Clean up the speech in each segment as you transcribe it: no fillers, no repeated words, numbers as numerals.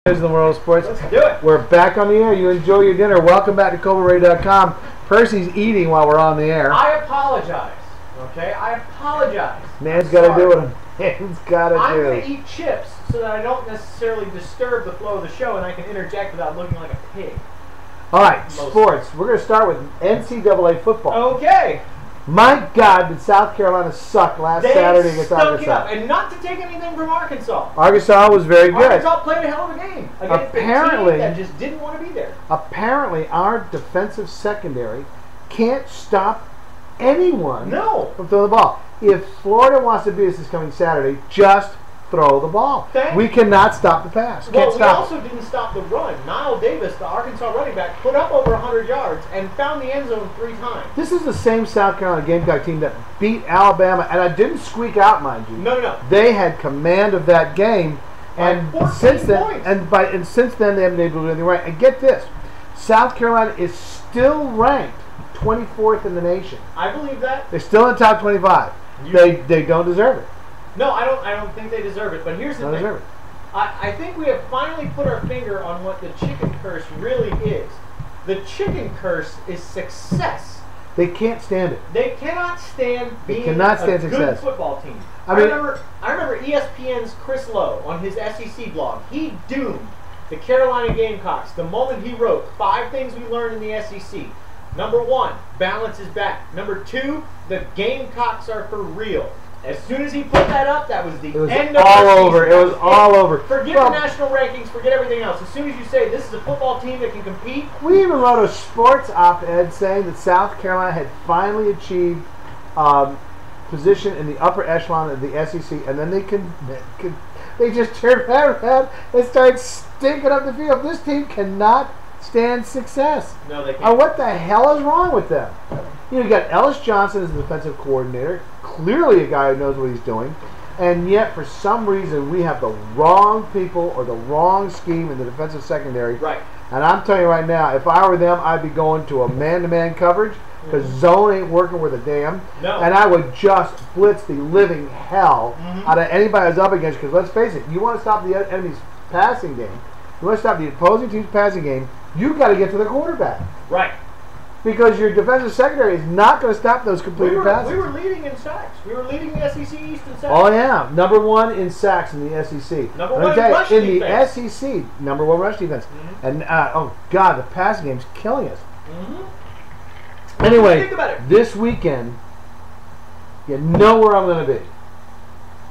In the world of sports. Let's do it. We're back on the air. You enjoy your dinner. Welcome back to Colbertradio.com. Percy's eating while we're on the air. I apologize. Okay, I apologize. Man's got to do what a man's got to do. I'm going to eat chips so that I don't necessarily disturb the flow of the show and I can interject without looking like a pig. All right, sports. We're going to start with NCAA football. Okay. My God, did South Carolina suck last Saturday against Arkansas? They stuck it up, and not to take anything from Arkansas. Arkansas was very good. Arkansas played a hell of a game against a team that just didn't want to be there. Apparently, our defensive secondary can't stop anyone from throwing the ball. If Florida wants to beat us this coming Saturday, just throw the ball. We cannot stop the pass. Well, we also didn't stop the run. Niall Davis, the Arkansas running back, put up over 100 yards and found the end zone 3 times. This is the same South Carolina Gamecock team that beat Alabama, and I didn't squeak out, mind you. No. They had command of that game, and since then, since then they haven't been able to do anything right. And get this, South Carolina is still ranked 24th in the nation. I believe that. They're still in the top 25. They don't deserve it. No, I don't think they deserve it. But here's the thing. I think we have finally put our finger on what the chicken curse really is. The chicken curse is success. They can't stand it. They cannot stand being a good football team. I remember ESPN's Chris Lowe on his SEC blog. He doomed the Carolina Gamecocks the moment he wrote 5 things we learned in the SEC. Number 1, balance is back. Number 2, the Gamecocks are for real. As soon as he put that up, that was the end of it. It was all over. Forget the national rankings, forget everything else. As soon as you say this is a football team that can compete. We even wrote a sports op-ed saying that South Carolina had finally achieved position in the upper echelon of the SEC, and then they just turned around and started stinking up the field. This team cannot stand success. No, they can't. What the hell is wrong with them? You got Ellis Johnson as the defensive coordinator, clearly a guy who knows what he's doing, and yet for some reason we have the wrong people or the wrong scheme in the defensive secondary. Right. And I'm telling you right now, if I were them, I'd be going to a man-to-man coverage because zone ain't working worth a damn. No. And I would just blitz the living hell out of anybody I was up against because let's face it, you want to stop the enemy's passing game, you want to stop the opposing team's passing game, you've got to get to the quarterback. Right. Because your defensive secondary is not going to stop those completed passes. We were leading in sacks. We were leading the SEC East in sacks. Oh, yeah. Number 1 in sacks in the SEC. Number 1 in rush defense. In the SEC, number 1 rush defense. And, oh, God, the passing game's killing us. Anyway, this weekend, you know where I'm going to be.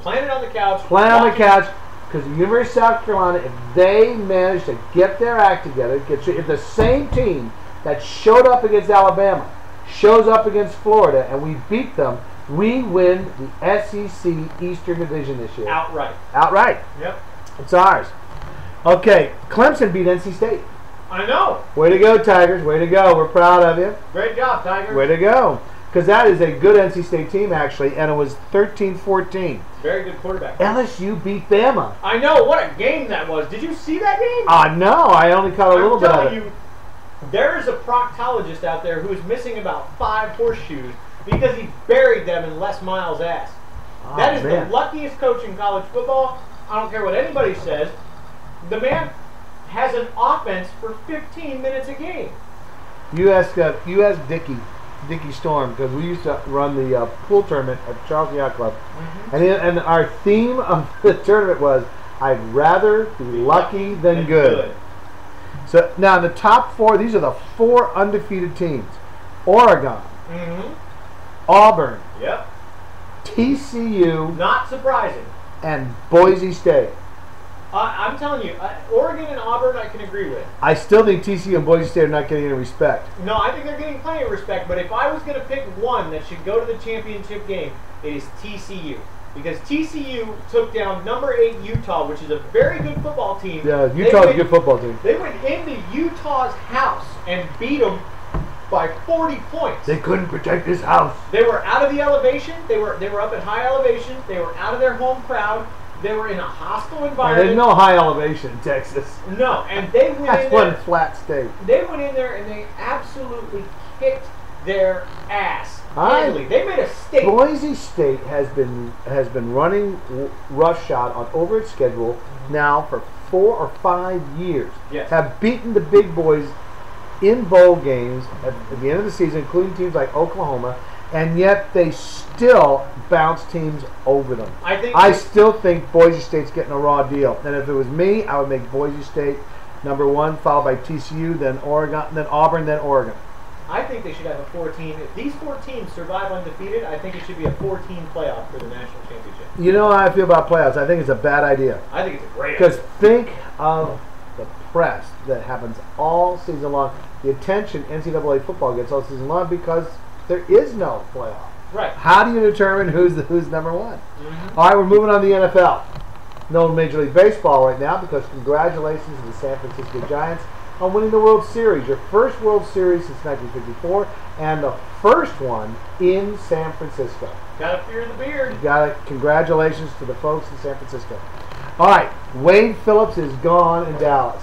Planted on the couch. Planted on the couch. Because the University of South Carolina, if they manage to get their act together, if the same team that showed up against Alabama shows up against Florida and we beat them, we win the SEC Eastern Division this year. Outright. Outright. Yep. It's ours. Okay, Clemson beat NC State. I know. Way to go, Tigers. Way to go. We're proud of you. Great job, Tigers. Way to go. Because that is a good NC State team, actually, and it was 13-14. Very good quarterback. LSU beat Bama. I know. What a game that was. Did you see that game? No. I only caught a little bit of it. I'm telling you, there is a proctologist out there who is missing about 5 horseshoes because he buried them in Les Miles' ass. That is the luckiest coach in college football. I don't care what anybody says. The man has an offense for 15 minutes a game. You ask Dickie Storm, because we used to run the pool tournament at Charles Yacht Club, and our theme of the tournament was, I'd rather be lucky than good. So now in the top 4, these are the 4 undefeated teams. Oregon, Auburn, TCU, not surprising, and Boise State. I'm telling you, Oregon and Auburn I can agree with. I still think TCU and Boise State are not getting any respect. No, I think they're getting plenty of respect, but if I was going to pick one that should go to the championship game, it is TCU. Because TCU took down number 8 Utah, which is a very good football team. Yeah, Utah's a good football team. They went into Utah's house and beat them by 40 points. They couldn't protect this house. They were out of the elevation. They were up at high elevation. They were out of their home crowd. They were in a hostile environment. There's no high elevation in Texas. No, and they went in there. That's one flat state. They went in there and they absolutely kicked their ass. They made a statement. Boise State has been running roughshod on over its schedule now for 4 or 5 years Yes. have beaten the big boys in bowl games at the end of the season, including teams like Oklahoma, and yet they still bounce teams over them. I still think Boise State's getting a raw deal. And if it was me, I would make Boise State number 1, followed by TCU, then Oregon, then Auburn, then Oregon. I think they should have a 4-team. If these 4 teams survive undefeated, I think it should be a 4-team playoff for the national championship. You know how I feel about playoffs. I think it's a bad idea. I think it's a great idea. Because think of the press that happens all season long. The attention NCAA football gets all season long because there is no playoff. Right. How do you determine who's number 1? All right, we're moving on to the NFL. No Major League Baseball right now because congratulations to the San Francisco Giants on winning the World Series. Your first World Series since 1954 and the first one in San Francisco. Gotta fear the beard. You got it. Congratulations to the folks in San Francisco. All right, Wade Phillips is gone in Dallas.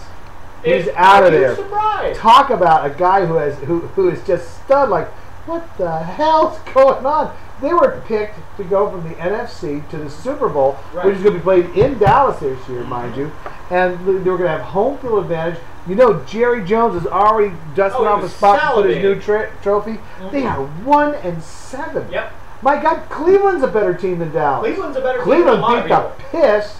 He's out of there. Surprised? Talk about a guy who is just stud. Like, what the hell's going on? They were picked to go from the NFC to the Super Bowl, which is going to be played in Dallas this year, mind you. And they were going to have home field advantage. You know, Jerry Jones is already dusting off a spot to put his new trophy. They are 1-7. Yep. My God, Cleveland's a better team than Dallas. Cleveland's a better team Cleveland than a lot of beat the people. piss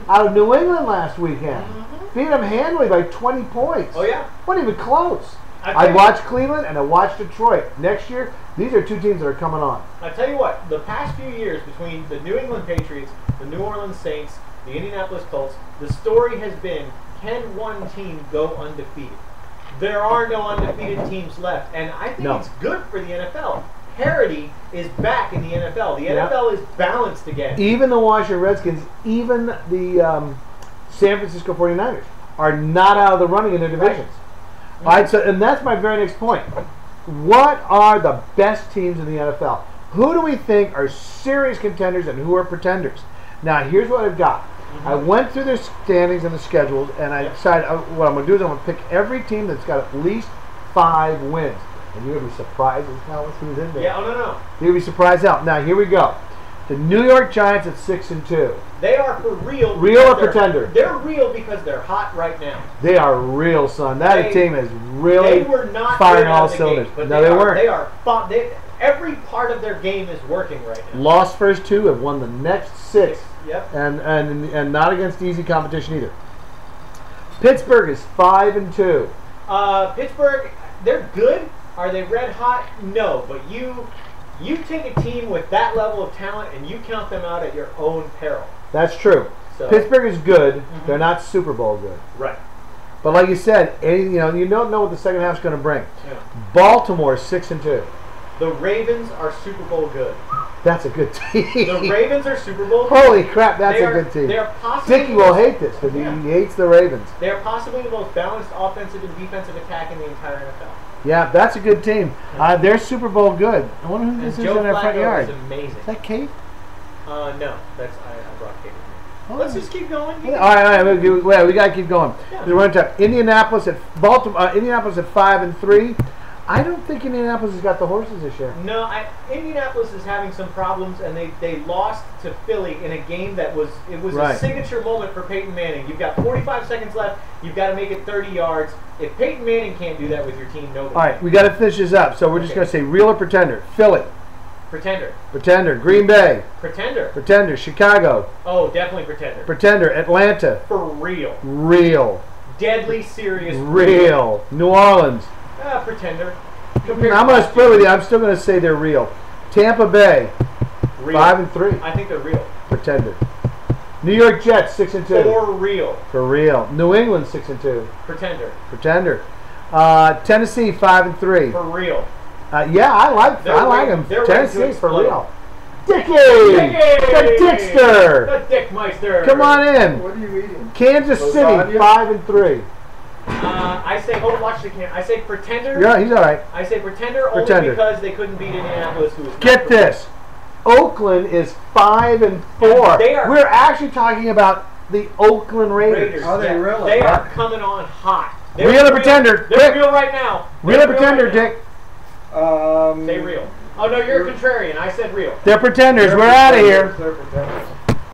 out of New England last weekend. Beat them handily by 20 points. Oh, yeah? Wasn't even close. I'd watch Cleveland and I'd watch Detroit. Next year, these are 2 teams that are coming on. I tell you what, the past few years between the New England Patriots, the New Orleans Saints, the Indianapolis Colts, the story has been, can one team go undefeated? There are no undefeated teams left, and I think it's good for the NFL. Parity is back in the NFL. The NFL is balanced again. Even the Washington Redskins, even the San Francisco 49ers are not out of the running in their divisions. All right, so, and that's my very next point. What are the best teams in the NFL? Who do we think are serious contenders and who are pretenders? Now, here's what I've got. I went through their standings and the schedules, and I decided what I'm going to do is I'm going to pick every team that's got at least 5 wins. And you're going to be surprised as hell who's in there. Yeah, no. You're going to be surprised out. Now, here we go. The New York Giants at 6-2. They are for real. Real or pretender? They're real because they're hot right now. They are real, son. That team is really firing all cylinders. But no, they weren't. They are fun. Every part of their game is working right now. Lost first 2, have won the next 6. Yep. And not against easy competition either. Pittsburgh is 5-2. Pittsburgh, they're good. Are they red hot? No, but you take a team with that level of talent and you count them out at your own peril. That's true. So, Pittsburgh is good. They're not Super Bowl good. Right. But like you said, you don't know what the second half's going to bring. Yeah. Baltimore 6-2. The Ravens are Super Bowl good. That's a good team. The Ravens are Super Bowl good. Holy crap, that's a good team. Dickie will hate this because he hates the Ravens. They are possibly the most balanced offensive and defensive attack in the entire NFL. Yeah, that's a good team. They're Super Bowl good. I wonder who this is in their front yard. Is amazing. Is that Kate? No, that's I brought Kate with me. Let's just keep going. All right, we got to keep going. We're running time. Indianapolis at 5-3. I don't think Indianapolis has got the horses this year. No, Indianapolis is having some problems, and they lost to Philly in a game that was a signature moment for Peyton Manning. You've got 45 seconds left. You've got to make it 30 yards. If Peyton Manning can't do that with your team, nobody. All right, we got to finish this up. So we're just going to say real or pretender. Philly. Pretender. Pretender. Green Bay. Pretender. Pretender. Chicago. Oh, definitely pretender. Pretender. Atlanta. For real. Real. Deadly serious. Real. New Orleans. Pretender. I'm going to split with you. I'm still going to say they're real. Tampa Bay. Real. 5-3. I think they're real. Pretender. New York Jets 6-2. For real. For real. New England 6-2. Pretender. Pretender. Tennessee 5-3. For real. Yeah, I like them. Tennessee for real. Dickie! The Dickster! The Dickmeister! Come on in. What are you eating? Kansas City 5-3. I say, watch the camera. I say pretender. Yeah, he's all right. I say pretender only because they couldn't beat Indianapolis, who was Get this. Oakland is 5-4. We're actually talking about the Oakland Raiders. Are they really? They are coming on hot. Real or pretender? They're real right now. Real or pretender, Dick? Say real. Oh, no, you're a contrarian. I said real. They're pretenders. We're out of here. They're pretenders.